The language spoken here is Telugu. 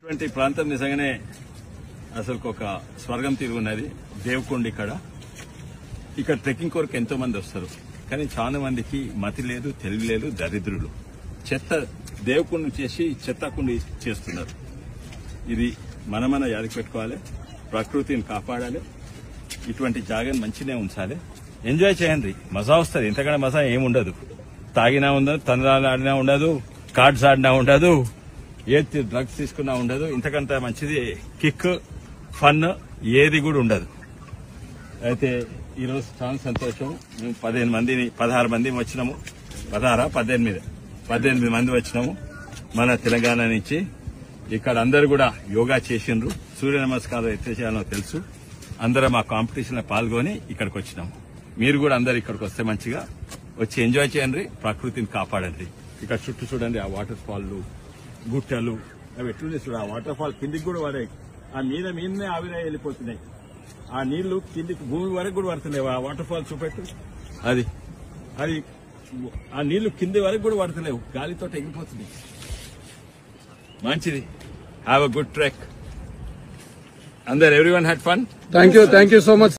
ఇటువంటి ప్రాంతం నిజంగానే అసలు ఒక స్వర్గం తిరుగున్నది. దేవకొండ ఇక్కడ ట్రెక్కింగ్ కొరకు ఎంతో మంది వస్తారు. కానీ చాలా మందికి మతి లేదు, తెలివి లేదు, దరిద్రులు చెత్త దేవకొండ చేసి చెత్తకుండా చేస్తున్నారు. ఇది మన యాదికి పెట్టుకోవాలి, ప్రకృతిని కాపాడాలి, ఇటువంటి జాగాని మంచినే ఉంచాలి. ఎంజాయ్ చేయండి, మజా వస్తుంది. ఇంతకన్నా మజా ఏముండదు. తాగినా ఉండదు, తండ్రాలు ఆడినా ఉండదు, కార్డ్స్ ఆడినా ఉండదు, ఏది డ్రగ్స్ తీసుకున్నా ఉండదు. ఇంతకంటే మంచిది కిక్, ఫన్ ఏది కూడా ఉండదు. అయితే ఈరోజు చాలా సంతోషం. మేము 16 మంది వచ్చినాము. 18 మంది వచ్చినాము మన తెలంగాణ నుంచి. ఇక్కడ అందరు కూడా యోగా చేసిండ్రు, సూర్య నమస్కారం ఎట్లా చేయాలో తెలుసు. అందరం ఆ కాంపిటీషన్ లో పాల్గొని ఇక్కడికి వచ్చినాము. మీరు కూడా అందరు ఇక్కడికి వస్తే మంచిగా వచ్చి ఎంజాయ్ చేయండి, ప్రకృతిని కాపాడండి. ఇక్కడ చుట్టూ చూడండి, ఆ వాటర్ ఫాల్లు, గుట్టలు అవి ఎట్లుంది చూడ. ఆ వాటర్ ఫాల్ కిందికి కూడా పడాయి, ఆ మీదనే ఆవిరై వెళ్ళిపోతున్నాయి. ఆ నీళ్లు కిందికి భూమి వరకు కూడా పడుతున్నాయి. ఆ వాటర్ ఫాల్ చూపెట్టు, అది ఆ నీళ్లు కింది వరకు కూడా పడుతున్నాయి, గాలితో ఎగిరిపోతున్నాయి. మంచిది. Have a good trek. అందరు everyone had fun. Thank you so much.